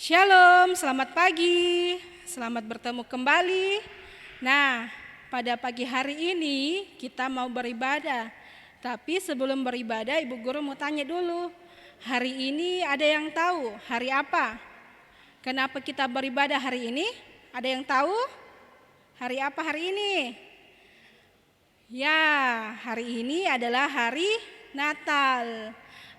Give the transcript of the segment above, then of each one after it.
Shalom, selamat pagi, selamat bertemu kembali. Nah, pada pagi hari ini kita mau beribadah. Tapi sebelum beribadah, Ibu Guru mau tanya dulu. Hari ini ada yang tahu hari apa? Kenapa kita beribadah hari ini? Ada yang tahu? Hari apa hari ini? Ya, hari ini adalah hari Natal.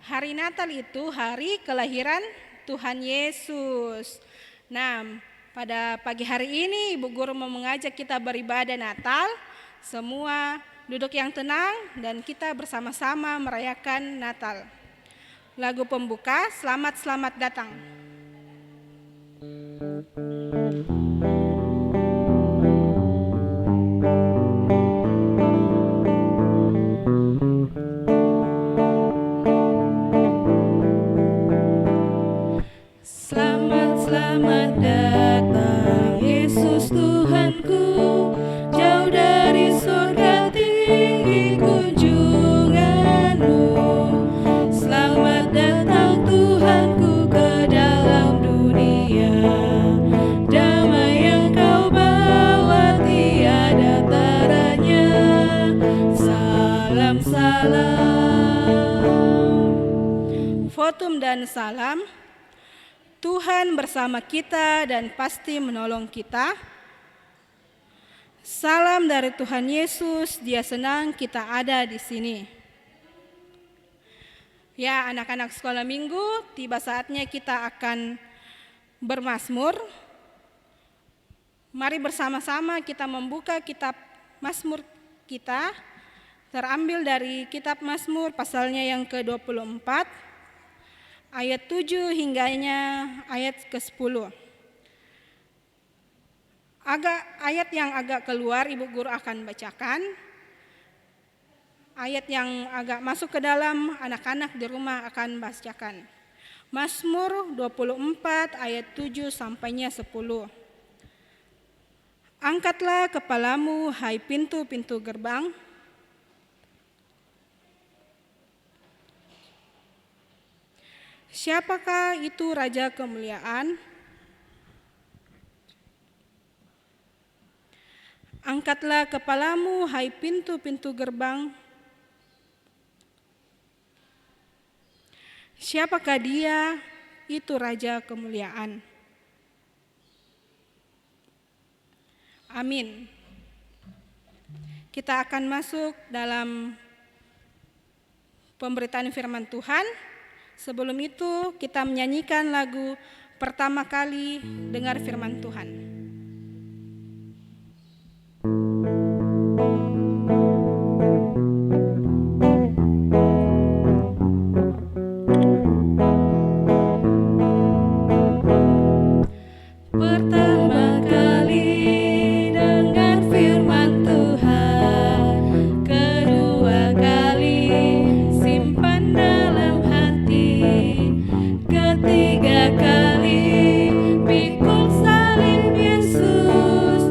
Hari Natal itu hari kelahiran Tuhan Yesus. Nah, pada pagi hari ini Ibu Guru mau mengajak kita beribadah Natal. Semua duduk yang tenang dan kita bersama-sama merayakan Natal. Lagu pembuka, selamat datang. Selamat datang Yesus Tuhanku, jauh dari surga tinggi kunjunganmu. Selamat datang Tuhanku ke dalam dunia, damai yang kau bawa tiada taranya. Salam salam. Votum dan salam. Tuhan bersama kita dan pasti menolong kita. Salam dari Tuhan Yesus, Dia senang kita ada di sini. Ya, anak-anak sekolah minggu, tiba saatnya kita akan bermazmur. Mari bersama-sama kita membuka kitab Mazmur kita, terambil dari kitab Mazmur pasalnya yang ke-24. Ayat 7 hingganya ayat ke-10. Ayat yang agak keluar Ibu Guru akan bacakan. Ayat yang agak masuk ke dalam anak-anak di rumah akan bacakan. Mazmur 24 ayat 7 sampainya 10. Angkatlah kepalamu hai pintu-pintu gerbang. Siapakah itu Raja Kemuliaan? Angkatlah kepalamu, hai pintu-pintu gerbang. Siapakah Dia? Itu Raja Kemuliaan. Amin. Kita akan masuk dalam pemberitaan firman Tuhan. Sebelum itu kita menyanyikan lagu pertama kali dengar firman Tuhan. Pertama kali dengar firman Tuhan, kedua kali simpan dalam hati, ketiga kali pikul salib Yesus,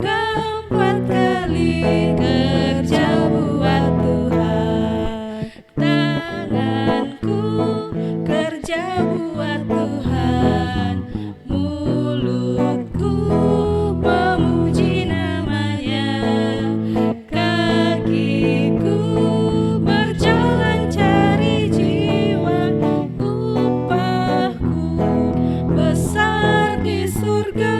keempat kali kerja buat Tuhan. Tanganku kerja buat Tuhan, mulutku memuji namanya, kakiku berjalan cari jiwa, upahku besar di surga.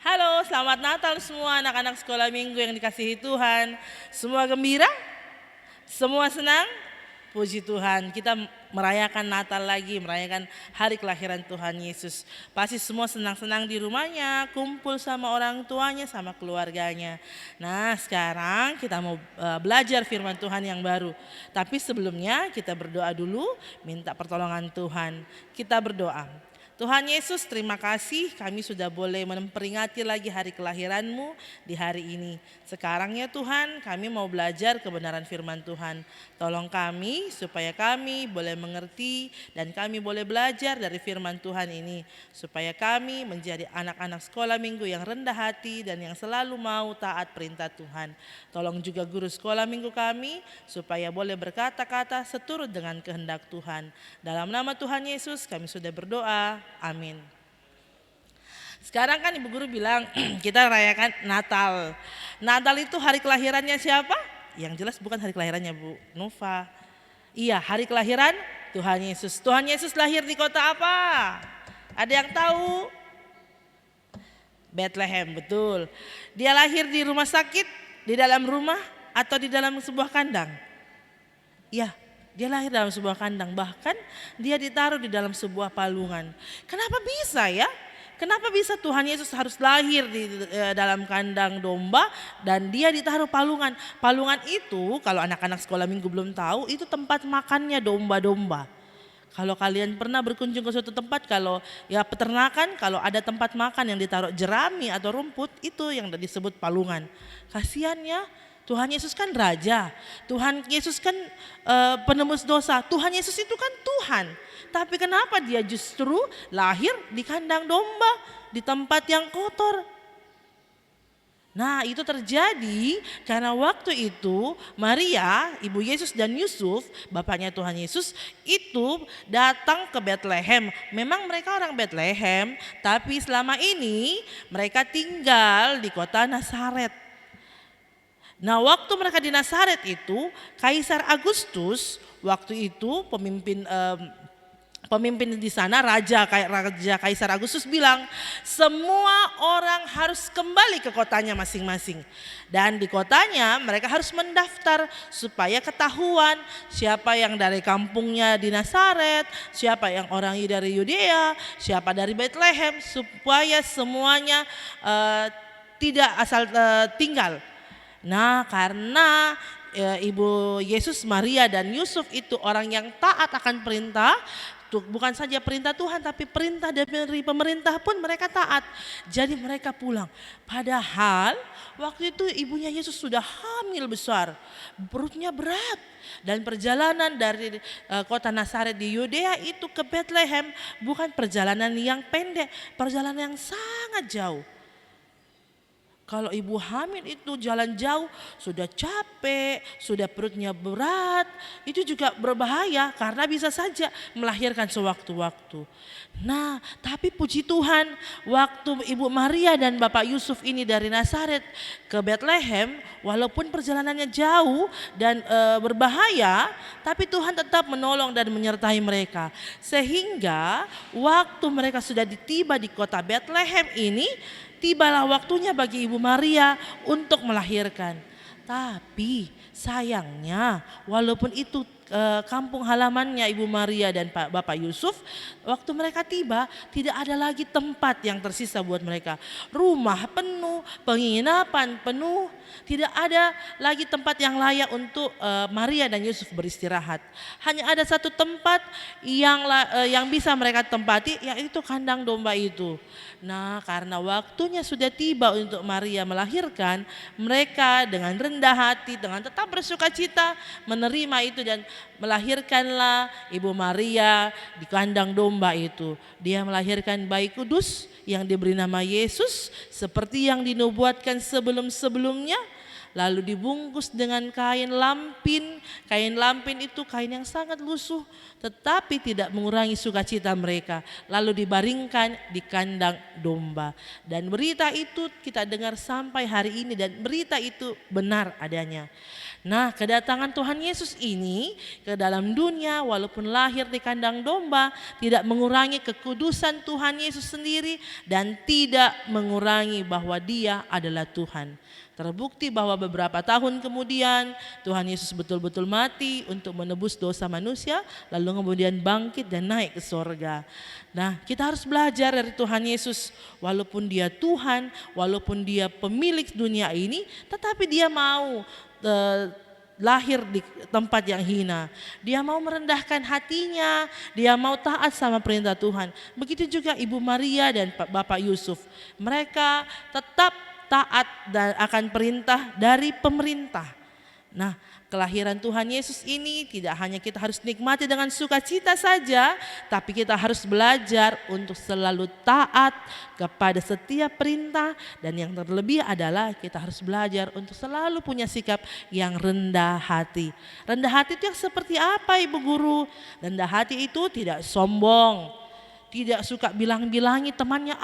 Halo, selamat Natal semua anak-anak sekolah minggu yang dikasihi Tuhan. Semua gembira? Semua senang? Puji Tuhan, kita merayakan Natal lagi, merayakan hari kelahiran Tuhan Yesus. Pasti semua senang-senang di rumahnya, kumpul sama orang tuanya, sama keluarganya. Nah, sekarang kita mau belajar firman Tuhan yang baru. Tapi sebelumnya kita berdoa dulu, minta pertolongan Tuhan. Kita berdoa. Tuhan Yesus, terima kasih kami sudah boleh memperingati lagi hari kelahiran-Mu di hari ini. Sekarang ya Tuhan, kami mau belajar kebenaran firman Tuhan. Tolong kami supaya kami boleh mengerti dan kami boleh belajar dari firman Tuhan ini. Supaya kami menjadi anak-anak sekolah minggu yang rendah hati dan yang selalu mau taat perintah Tuhan. Tolong juga guru sekolah minggu kami supaya boleh berkata-kata seturut dengan kehendak Tuhan. Dalam nama Tuhan Yesus kami sudah berdoa. Amin. Sekarang kan ibu guru bilang kita rayakan Natal. Natal itu hari kelahirannya siapa? Yang jelas bukan hari kelahirannya Bu Nova. Iya, hari kelahiran Tuhan Yesus. Tuhan Yesus lahir di kota apa? Ada yang tahu? Bethlehem, betul. Dia lahir di rumah sakit, di dalam rumah, atau di dalam sebuah kandang? Iya, dia lahir dalam sebuah kandang, bahkan dia ditaruh di dalam sebuah palungan. Kenapa bisa ya? Kenapa bisa Tuhan Yesus harus lahir di dalam kandang domba dan dia ditaruh palungan? Palungan itu kalau anak-anak sekolah minggu belum tahu, itu tempat makannya domba-domba. Kalau kalian pernah berkunjung ke suatu tempat, kalau ya peternakan, kalau ada tempat makan yang ditaruh jerami atau rumput, itu yang disebut palungan. Kasihan ya. Tuhan Yesus kan raja, Tuhan Yesus kan penembus dosa, Tuhan Yesus itu kan Tuhan. Tapi kenapa dia justru lahir di kandang domba, di tempat yang kotor? Nah itu terjadi karena waktu itu Maria, ibu Yesus dan Yusuf, bapaknya Tuhan Yesus itu datang ke Bethlehem. Memang mereka orang Bethlehem, tapi selama ini mereka tinggal di kota Nazaret. Nah waktu mereka di Nazaret itu, Kaisar Agustus waktu itu pemimpin di sana, Raja Kaisar Agustus bilang semua orang harus kembali ke kotanya masing-masing. Dan di kotanya mereka harus mendaftar supaya ketahuan siapa yang dari kampungnya di Nazaret, siapa yang orang dari Yudea, siapa dari Bethlehem, supaya semuanya tidak asal tinggal. Nah karena Ibu Yesus, Maria dan Yusuf itu orang yang taat akan perintah, bukan saja perintah Tuhan tapi perintah dari pemerintah pun mereka taat. Jadi mereka pulang. Padahal waktu itu ibunya Yesus sudah hamil besar, perutnya berat. Dan perjalanan dari kota Nazaret di Yudea itu ke Bethlehem bukan perjalanan yang pendek, perjalanan yang sangat jauh. Kalau ibu hamil itu jalan jauh, sudah capek, sudah perutnya berat, itu juga berbahaya karena bisa saja melahirkan sewaktu-waktu. Nah, tapi puji Tuhan, waktu Ibu Maria dan Bapak Yusuf ini dari Nazaret ke Bethlehem, walaupun perjalanannya jauh dan berbahaya, tapi Tuhan tetap menolong dan menyertai mereka. Sehingga waktu mereka sudah tiba di kota Bethlehem ini, tibalah waktunya bagi Ibu Maria untuk melahirkan. Tapi sayangnya walaupun itu kampung halamannya Ibu Maria dan Bapak Yusuf, waktu mereka tiba tidak ada lagi tempat yang tersisa buat mereka. Rumah penuh, penginapan penuh, tidak ada lagi tempat yang layak untuk Maria dan Yusuf beristirahat. Hanya ada satu tempat yang bisa mereka tempati, yaitu kandang domba itu. Nah karena waktunya sudah tiba untuk Maria melahirkan, mereka dengan rendah hati, dengan tetap bersuka cita menerima itu dan melahirkanlah Ibu Maria di kandang domba itu. Dia melahirkan bayi kudus yang diberi nama Yesus seperti yang dinubuatkan sebelum-sebelumnya. Lalu dibungkus dengan kain lampin. Kain lampin itu kain yang sangat lusuh tetapi tidak mengurangi sukacita mereka. Lalu dibaringkan di kandang domba. Dan berita itu kita dengar sampai hari ini dan berita itu benar adanya. Nah kedatangan Tuhan Yesus ini ke dalam dunia walaupun lahir di kandang domba tidak mengurangi kekudusan Tuhan Yesus sendiri dan tidak mengurangi bahwa Dia adalah Tuhan. Terbukti bahwa beberapa tahun kemudian Tuhan Yesus betul-betul mati untuk menebus dosa manusia, lalu kemudian bangkit dan naik ke sorga. Nah kita harus belajar dari Tuhan Yesus, walaupun Dia Tuhan, walaupun Dia pemilik dunia ini, tetapi Dia mau lahir di tempat yang hina. Dia mau merendahkan hatinya, dia mau taat sama perintah Tuhan. Begitu juga Ibu Maria dan Bapak Yusuf. Mereka tetap taat dan akan perintah dari pemerintah. Nah, kelahiran Tuhan Yesus ini tidak hanya kita harus nikmati dengan sukacita saja, tapi kita harus belajar untuk selalu taat kepada setiap perintah, dan yang terlebih adalah kita harus belajar untuk selalu punya sikap yang rendah hati. Rendah hati itu yang seperti apa, Ibu Guru? Rendah hati itu tidak sombong, tidak suka bilang-bilangi temannya,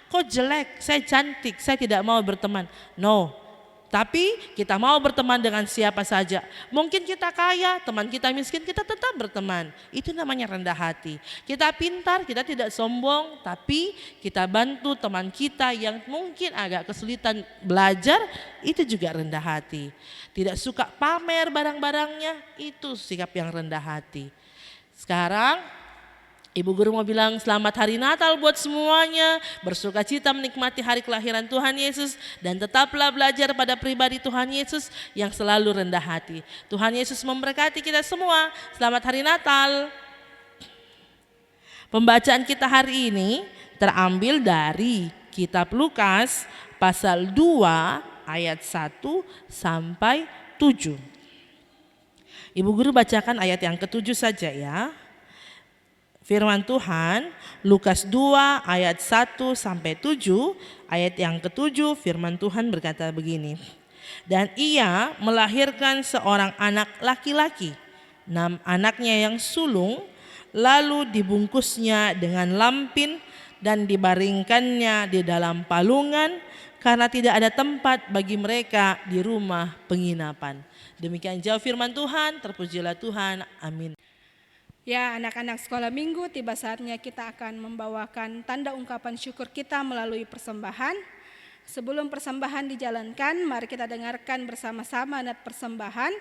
kok jelek, saya cantik, saya tidak mau berteman. No. Tapi kita mau berteman dengan siapa saja. Mungkin kita kaya, teman kita miskin, kita tetap berteman. Itu namanya rendah hati. Kita pintar, kita tidak sombong, tapi kita bantu teman kita yang mungkin agak kesulitan belajar, itu juga rendah hati. Tidak suka pamer barang-barangnya, itu sikap yang rendah hati. Sekarang Ibu Guru mau bilang selamat hari Natal buat semuanya. Bersukacita menikmati hari kelahiran Tuhan Yesus. Dan tetaplah belajar pada pribadi Tuhan Yesus yang selalu rendah hati. Tuhan Yesus memberkati kita semua. Selamat hari Natal. Pembacaan kita hari ini terambil dari kitab Lukas pasal 2 ayat 1 sampai 7. Ibu Guru bacakan ayat yang ke-7 saja ya. Firman Tuhan, Lukas 2 ayat 1 sampai 7, ayat yang ke-7 firman Tuhan berkata begini. Dan ia melahirkan seorang anak laki-laki, anaknya yang sulung, lalu dibungkusnya dengan lampin dan dibaringkannya di dalam palungan karena tidak ada tempat bagi mereka di rumah penginapan. Demikian jauh firman Tuhan, terpujilah Tuhan, amin. Ya, anak-anak sekolah minggu, tiba saatnya kita akan membawakan tanda ungkapan syukur kita melalui persembahan. Sebelum persembahan dijalankan, mari kita dengarkan bersama-sama nat persembahan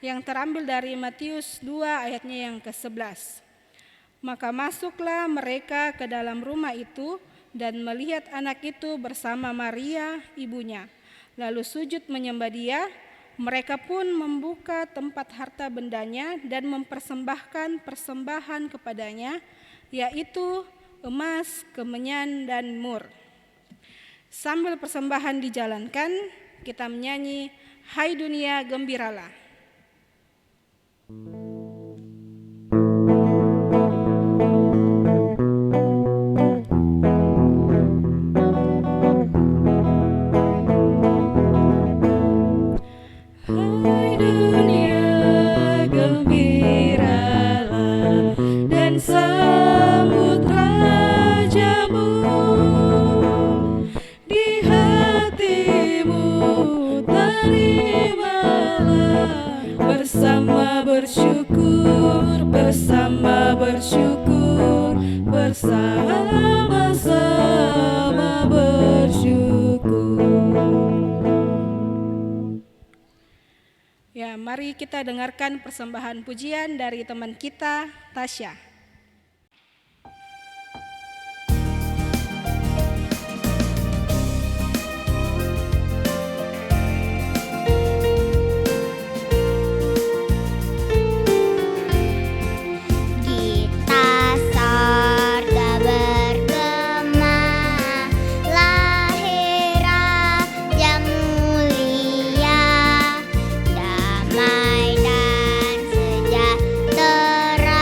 yang terambil dari Matius 2 ayatnya yang ke-11. Maka masuklah mereka ke dalam rumah itu dan melihat anak itu bersama Maria ibunya, lalu sujud menyembah dia. Mereka pun membuka tempat harta bendanya dan mempersembahkan persembahan kepadanya, yaitu emas, kemenyan, dan mur. Sambil persembahan dijalankan, kita menyanyi, Hai dunia gembiralah. Bersama-sama bersyukur. Ya, mari kita dengarkan persembahan pujian dari teman kita, Tasya. Damai dan sejahtera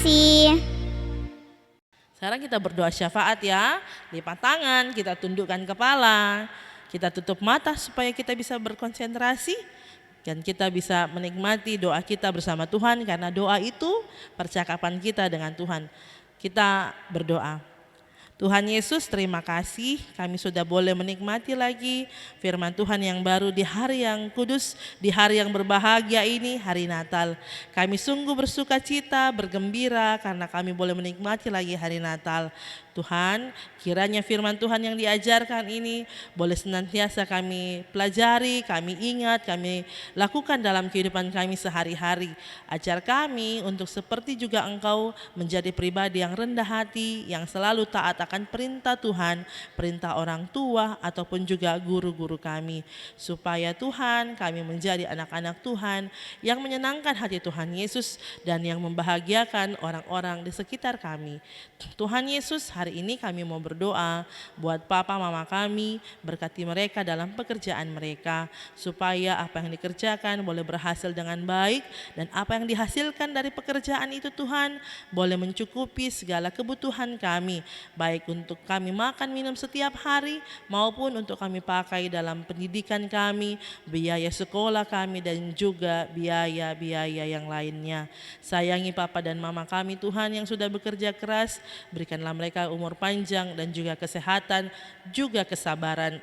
kasih. Sekarang kita berdoa syafaat ya. Lipat tangan, kita tundukkan kepala. Kita tutup mata supaya kita bisa berkonsentrasi. Dan kita bisa menikmati doa kita bersama Tuhan. Karena doa itu percakapan kita dengan Tuhan. Kita berdoa. Tuhan Yesus, terima kasih kami sudah boleh menikmati lagi firman Tuhan yang baru di hari yang kudus, di hari yang berbahagia ini, hari Natal. Kami sungguh bersuka cita, bergembira karena kami boleh menikmati lagi hari Natal. Tuhan, kiranya firman Tuhan yang diajarkan ini boleh senantiasa kami pelajari, kami ingat, kami lakukan dalam kehidupan kami sehari-hari. Ajar kami untuk seperti juga Engkau menjadi pribadi yang rendah hati, yang selalu taat akan perintah Tuhan, perintah orang tua ataupun juga guru-guru kami. Supaya Tuhan, kami menjadi anak-anak Tuhan yang menyenangkan hati Tuhan Yesus dan yang membahagiakan orang-orang di sekitar kami. Tuhan Yesus, hari ini kami mau berdoa buat papa mama kami, berkati mereka dalam pekerjaan mereka, supaya apa yang dikerjakan boleh berhasil dengan baik, dan apa yang dihasilkan dari pekerjaan itu Tuhan boleh mencukupi segala kebutuhan kami, baik untuk kami makan minum setiap hari maupun untuk kami pakai dalam pendidikan kami, biaya sekolah kami, dan juga biaya-biaya yang lainnya. Sayangi papa dan mama kami Tuhan yang sudah bekerja keras, berikanlah mereka umur panjang dan juga kesehatan, juga kesabaran.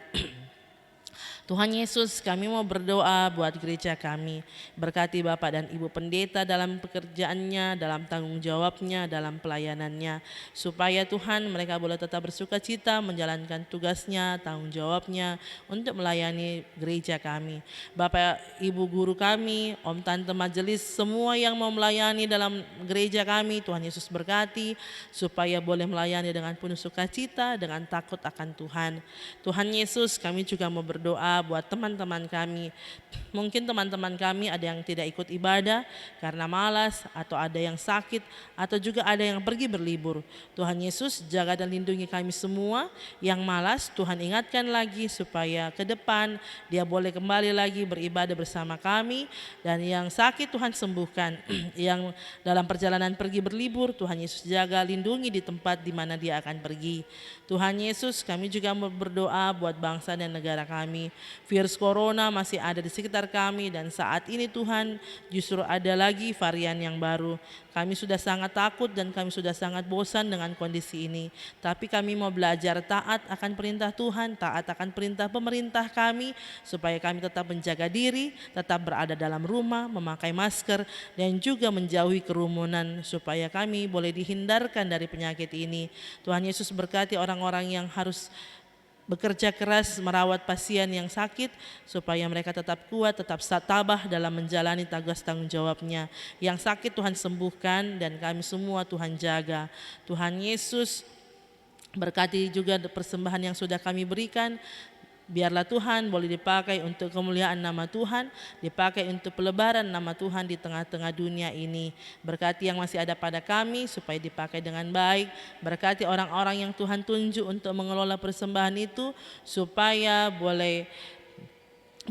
Tuhan Yesus, kami mau berdoa buat gereja kami. Berkati Bapak dan Ibu Pendeta dalam pekerjaannya, dalam tanggung jawabnya, dalam pelayanannya. Supaya Tuhan mereka boleh tetap bersuka cita menjalankan tugasnya, tanggung jawabnya untuk melayani gereja kami. Bapak Ibu guru kami, Om Tante majelis, semua yang mau melayani dalam gereja kami, Tuhan Yesus berkati. Supaya boleh melayani dengan penuh sukacita, dengan takut akan Tuhan. Tuhan Yesus, kami juga mau berdoa buat teman-teman kami. Mungkin teman-teman kami ada yang tidak ikut ibadah karena malas, atau ada yang sakit, atau juga ada yang pergi berlibur. Tuhan Yesus, jaga dan lindungi kami semua. Yang malas Tuhan ingatkan lagi supaya ke depan dia boleh kembali lagi beribadah bersama kami. Dan yang sakit Tuhan sembuhkan. Yang dalam perjalanan pergi berlibur, Tuhan Yesus jaga lindungi di tempat di mana dia akan pergi. Tuhan Yesus, kami juga berdoa buat bangsa dan negara kami. Virus corona masih ada di sekitar kami, dan saat ini Tuhan justru ada lagi varian yang baru. Kami sudah sangat takut dan kami sudah sangat bosan dengan kondisi ini. Tapi kami mau belajar taat akan perintah Tuhan, taat akan perintah pemerintah kami, supaya kami tetap menjaga diri, tetap berada dalam rumah, memakai masker, dan juga menjauhi kerumunan, supaya kami boleh dihindarkan dari penyakit ini. Tuhan Yesus berkati orang-orang yang harus bekerja keras merawat pasien yang sakit, supaya mereka tetap kuat, tetap tabah dalam menjalani tugas tanggung jawabnya. Yang sakit Tuhan sembuhkan, dan kami semua Tuhan jaga. Tuhan Yesus berkati juga persembahan yang sudah kami berikan. Biarlah Tuhan boleh dipakai untuk kemuliaan nama Tuhan, dipakai untuk pelebaran nama Tuhan di tengah-tengah dunia ini. Berkati yang masih ada pada kami supaya dipakai dengan baik. Berkati orang-orang yang Tuhan tunjuk untuk mengelola persembahan itu supaya boleh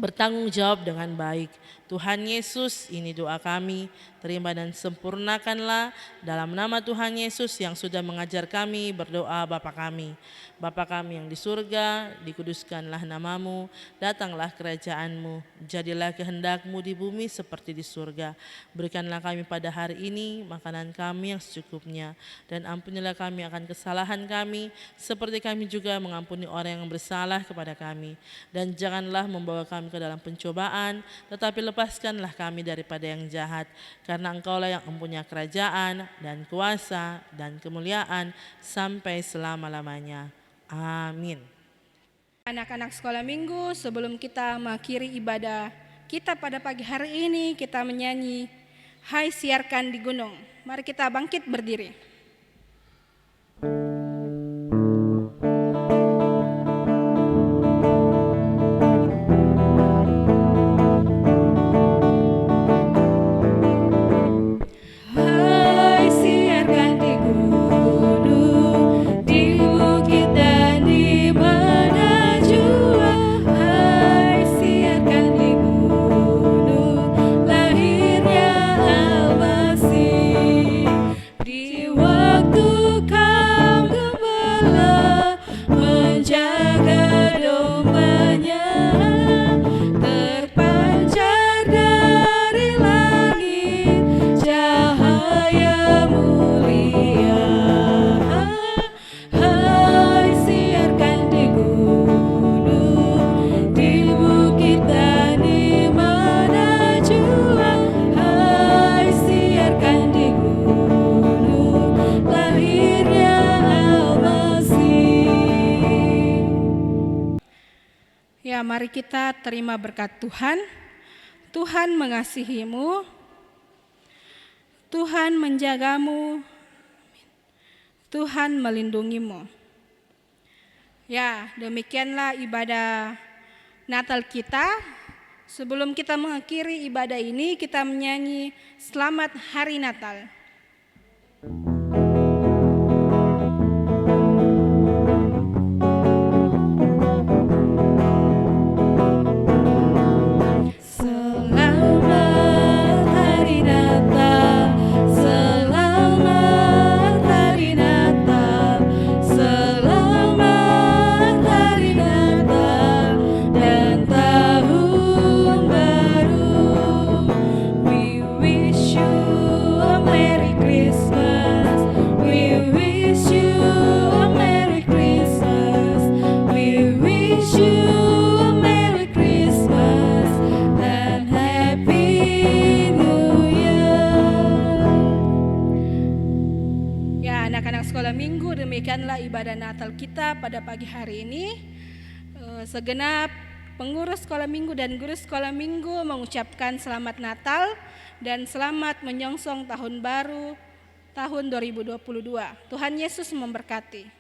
bertanggung jawab dengan baik. Tuhan Yesus, ini doa kami, terima dan sempurnakanlah dalam nama Tuhan Yesus yang sudah mengajar kami berdoa. Bapa kami, Bapa kami yang di surga, dikuduskanlah namamu, datanglah kerajaanmu, jadilah kehendakmu di bumi seperti di surga. Berikanlah kami pada hari ini makanan kami yang secukupnya, dan ampunilah kami akan kesalahan kami, seperti kami juga mengampuni orang yang bersalah kepada kami. Dan janganlah membawa kami ke dalam pencobaan, tetapi lepaskanlah kami daripada yang jahat, karena Engkaulah yang mempunyai kerajaan dan kuasa dan kemuliaan sampai selama-lamanya. Amin. Anak-anak sekolah minggu, sebelum kita mengakhiri ibadah kita pada pagi hari ini, kita menyanyi Hai Siarkan di Gunung. Mari kita bangkit berdiri. Hai siarkan di gunung, di bukit dan di mana jua. Hai siarkan di gunung, lahirnya Al-Masih. Di Ya, mari kita terima berkat Tuhan. Tuhan mengasihimu, Tuhan menjagamu, Tuhan melindungimu. Ya, demikianlah ibadah Natal kita. Sebelum kita mengakhiri ibadah ini, kita menyanyi Selamat Hari Natal. Selamat Hari Natal, selamat Hari Natal, selamat Hari Natal dan Tahun Baru. We wish you a Merry Christmas, we wish you a Merry Christmas, we wish you a Merry Christmas and Happy New Year. Ya, anak-anak sekolah minggu, demikianlah ibadah Natal kita pada pagi hari ini. Segenap pengurus sekolah minggu dan guru sekolah minggu mengucapkan selamat Natal dan selamat menyongsong tahun baru tahun 2022. Tuhan Yesus memberkati.